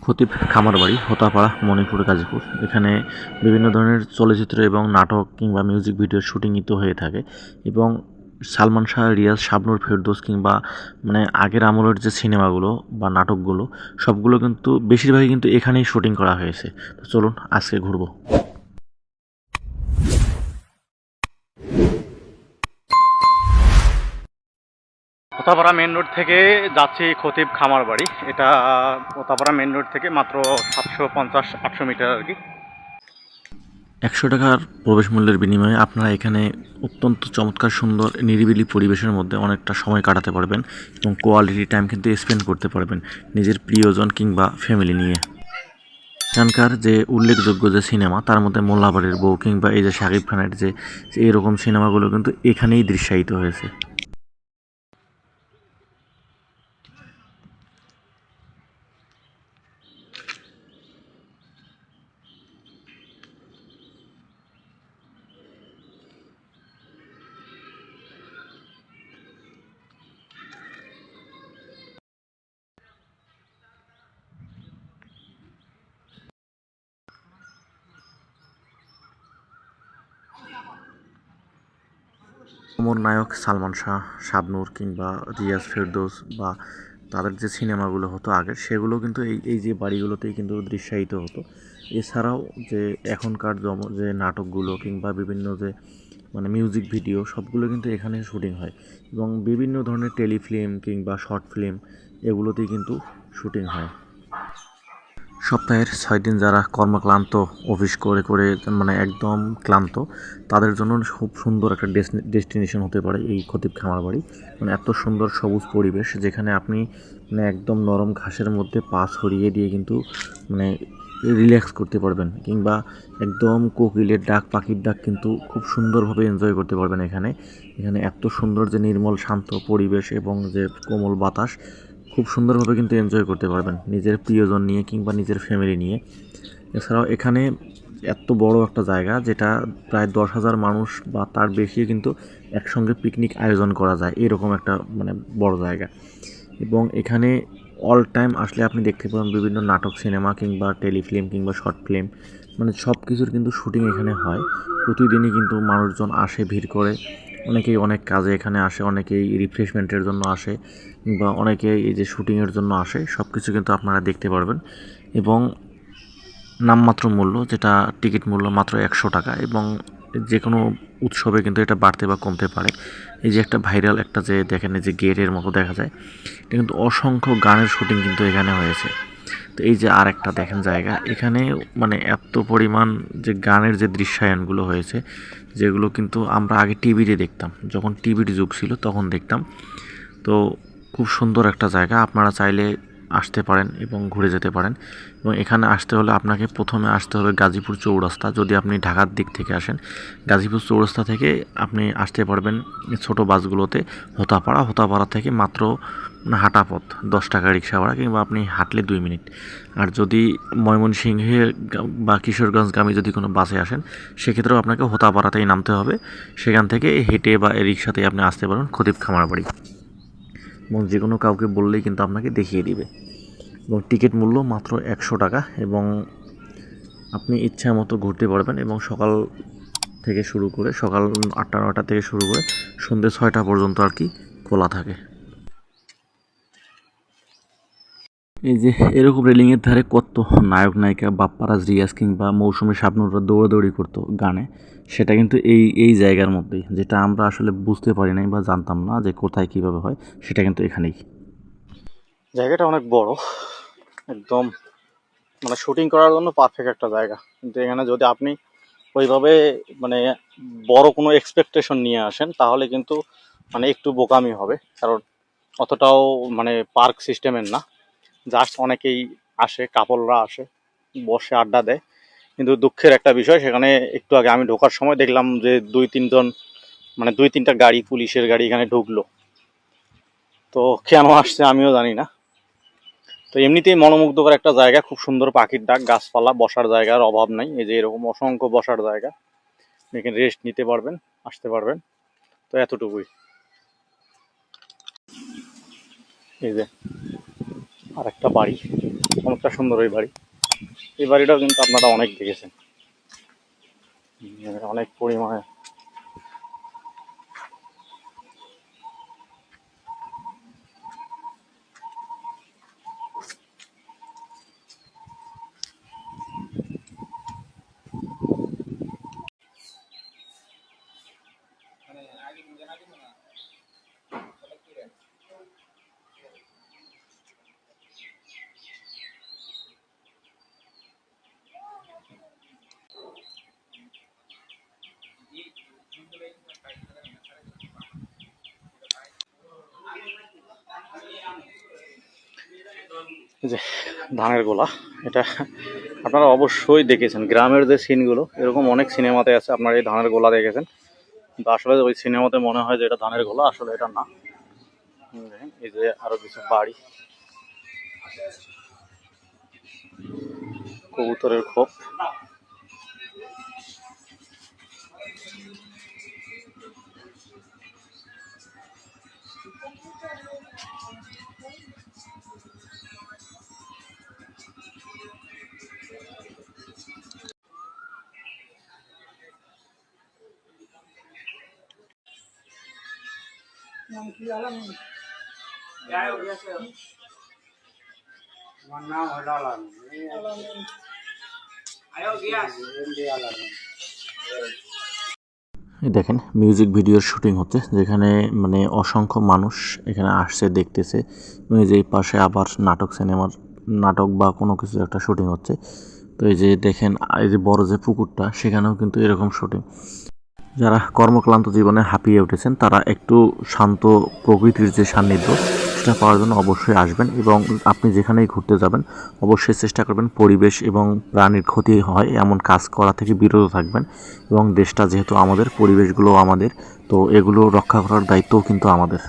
খতিব খামারবাড়ি, হোতাপাড়া, মণিপুর, গাজীপুর। এখানে বিভিন্ন ধরনের চলচ্চিত্র এবং নাটক কিংবা মিউজিক ভিডিওর শুটিংই তো হয়ে থাকে এবং সালমান শাহ, রিয়াজ, শাবনূর, ফেরদৌস কিংবা আগের আমলের যে সিনেমাগুলো বা নাটকগুলো সবগুলো কিন্তু বেশিরভাগই কিন্তু এখানেই শুটিং করা হয়েছে। তো চলুন আজকে ঘুরবো। হোতাপাড়া মেন রোড থেকে যাচ্ছি খতিব খামারবাড়ি। এটা হোতাপাড়া মেন রোড থেকে মাত্র 750-800 মিটার আর কি। 100 টাকার প্রবেশ মূল্যের বিনিময়ে আপনারা এখানে অত্যন্ত চমৎকার সুন্দর নিরিবিলি পরিবেশের মধ্যে অনেকটা সময় কাটাতে পারবেন এবং কোয়ালিটি টাইম কিন্তু স্পেন্ড করতে পারবেন নিজের প্রিয়জন কিংবা ফ্যামিলি নিয়ে। এখানকার যে উল্লেখযোগ্য যে সিনেমা তার মধ্যে মোল্লাবাড়ির বউ কিংবা এই যে শাকিব খানের যে এরকম সিনেমাগুলো কিন্তু এখানেই দৃশ্যায়িত হয়েছে। অমর নায়ক সালমান শাহ, শাবনূর কিংবা রিয়াজ, ফেরদৌস বা তাদের যে সিনেমাগুলো হতো আগের সেগুলো কিন্তু এই যে বাড়িগুলোতেই কিন্তু দৃশ্যায়িত হতো। এছাড়াও যে এখনকার যে নাটকগুলো কিংবা বিভিন্ন যে মিউজিক ভিডিও সবগুলো কিন্তু এখানে শুটিং হয় এবং বিভিন্ন ধরনের টেলিফিল্ম কিংবা শর্ট ফিল্ম এগুলোতেই কিন্তু শুটিং হয়। সপ্তাহের 6 দিন যারা কর্মক্লান্ত, অফিস করে করে একদম ক্লান্ত, তাদের জন্য খুব সুন্দর একটা ডেস্টিনেশন হতে পারে এই খতিব খামারবাড়ি। এত সুন্দর সবুজ পরিবেশ যেখানে আপনি একদম নরম ঘাসের মধ্যে পা ছড়িয়ে দিয়ে কিন্তু মানে রিল্যাক্স করতে পারবেন কিংবা একদম কোকিলের ডাক, পাখির ডাক কিন্তু খুব সুন্দরভাবে এনজয় করতে পারবেন এখানে। এখানে এত সুন্দর যে নির্মল শান্ত পরিবেশ এবং যে কোমল বাতাস খুব সুন্দরভাবে কিন্তু এনজয় করতে পারবেন নিজের প্রিয়জন নিয়ে কিংবা নিজের ফ্যামিলি নিয়ে। এছাড়াও এখানে এত বড় একটা জায়গা যেটা প্রায় 10,000 মানুষ বা তার বেশি কিন্তু একসঙ্গে পিকনিক আয়োজন করা যায়, এরকম একটা বড় জায়গা। এবং এখানে অল টাইম আসলে আপনি দেখতে পাবেন বিভিন্ন নাটক, সিনেমা কিংবা টেলিফিল্ম কিংবা শর্ট ফিল্ম সব কিছুর কিন্তু শুটিং এখানে হয়। প্রতিদিনই কিন্তু মানুষজন আসে, ভিড় করে। অনেকেই অনেক কাজে এখানে আসে, অনেকেই রিফ্রেশমেন্টের জন্য আসে বা অনেকেই এই যে শুটিংয়ের জন্য আসে। সব কিছু কিন্তু আপনারা দেখতে পারবেন এবং নামমাত্র মূল্য, যেটা টিকিট মূল্য মাত্র 100 টাকা এবং যে কোনো উৎসবে কিন্তু এটা বাড়তে বা কমতে পারে। এই যে একটা ভাইরাল একটা যে দেখেন এই যে গেটের মতো দেখা যায়, এটা কিন্তু অসংখ্য গানের শুটিং কিন্তু এখানে হয়েছে। তো এই যে আর একটা দেখেন জায়গা, এখানে এত পরিমাণ যে গানের যে দৃশ্যায়নগুলো হয়েছে, যেগুলো কিন্তু আমরা আগে টিভিতে দেখতাম, যখন টিভির যুগ ছিল তখন দেখতাম। তো খুব সুন্দর একটা জায়গা, আপনারা চাইলে আসতে পারেন এবং ঘুরে যেতে পারেন। এবং এখানে আসতে হলে আপনাকে প্রথমে আসতে হবে গাজীপুর চৌরাস্তা। যদি আপনি ঢাকার দিক থেকে আসেন, গাজীপুর চৌরাস্তা থেকে আপনি আসতে পারবেন ছোট বাসগুলোতে হোতাপাড়া থেকে মাত্র হাঁটা পথ, 10 টাকা রিক্সা ভাড়া কিংবা আপনি হাঁটলে 2 মিনিট। আর যদি ময়মনসিংহে বা কিশোরগঞ্জগামী যদি কোনো বাসে আসেন, সেক্ষেত্রেও আপনাকে হোতাপাড়াতেই নামতে হবে। সেখান থেকে হেঁটে বা রিক্সাতেই আপনি আসতে পারবেন খতিব খামারবাড়ি এবং যে কোনো কাউকে বললেই কিন্তু আপনাকে দেখিয়ে দিবে। এবং টিকিট মূল্য মাত্র 100 টাকা এবং আপনি ইচ্ছা মতো ঘুরতে পারবেন এবং সকাল থেকে শুরু করে সকাল 8টা-9টা থেকে শুরু করে সন্ধ্যে 6টা পর্যন্ত আর কি খোলা থাকে। এই যে এরকম রেলিংয়ের ধারে কত নায়ক নায়িকা, বাপ্পারাজ, রিয়াজ কিংবা মৌসুমী, শাবনূররা দৌড়াদৌড়ি করতো গানে, সেটা কিন্তু এই জায়গার মধ্যেই, যেটা আমরা আসলে বুঝতে পারি নাই বা জানতাম না যে কোথায় কীভাবে হয়, সেটা কিন্তু এখানেই। জায়গাটা অনেক বড়, একদম শুটিং করার জন্য পারফেক্ট একটা জায়গা। কিন্তু এখানে যদি আপনি ওইভাবে মানে বড় কোনো এক্সপেকটেশন নিয়ে আসেন, তাহলে কিন্তু একটু বোকামি হবে। কারণ অতটাও পার্ক সিস্টেমের না, জাস্ট অনেকেই আসে, কাপলরা আসে, বসে আড্ডা দেয়। কিন্তু দুঃখের একটা বিষয়, সেখানে একটু আগে আমি ঢোকার সময় দেখলাম যে 2-3টা গাড়ি, পুলিশের গাড়ি এখানে ঢুকলো। তো কেন আসছে আমিও জানি না। তো এমনিতেই মনোমুগ্ধকর একটা জায়গা, খুব সুন্দর পাখির ডাক, গাছপালা, বসার জায়গার অভাব নাই। এই যে এরকম অসংখ্য বসার জায়গা, এখানে রেস্ট নিতে পারবেন, আসতে পারবেন। তো এতটুকুই। এই যে আর একটা বাড়ি, চমৎকার সুন্দর এই বাড়ি। এই বাড়িটাও কিন্তু আপনারা অনেক দেখেছেন, অনেক পরিমাণে। যে ধানের গোলা, এটা আপনারা অবশ্যই দেখেছেন। গ্রামের যে সিনগুলো এরকম অনেক সিনেমাতে আছে, আপনারা এই ধানের গোলা দেখেছেন, কিন্তু আসলে ওই সিনেমাতে মনে হয় যে এটা ধানের গোলা, আসলে এটা না। দেখেন এই যে আরো কিছু বাড়ি, কবুতরের খোপ। এই দেখেন মিউজিক ভিডিওর শুটিং হচ্ছে, যেখানে মানে অসংখ্য মানুষ এখানে আসছে দেখতেছে। এই যে এই পাশে আবার নাটক বা কোনো কিছু একটা শুটিং হচ্ছে। তো এই যে দেখেন এই যে বড় যে পুকুরটা, সেখানেও কিন্তু এরকম শুটিং। যারা কর্মক্লান্ত জীবনে হাঁপিয়ে উঠেছেন তারা একটু শান্ত প্রকৃতির যে সান্নিধ্য সেটা পাওয়ার জন্য অবশ্যই আসবেন, এবং আপনি যেখানেই ঘুরতে যাবেন অবশ্যই চেষ্টা করবেন পরিবেশ এবং প্রাণীর ক্ষতি হয় এমন কাজ করা থেকে বিরত থাকবেন। এবং দেশটা যেহেতু আমাদের, পরিবেশগুলো আমাদের, তো এগুলো রক্ষা করার দায়িত্বও কিন্তু আমাদের।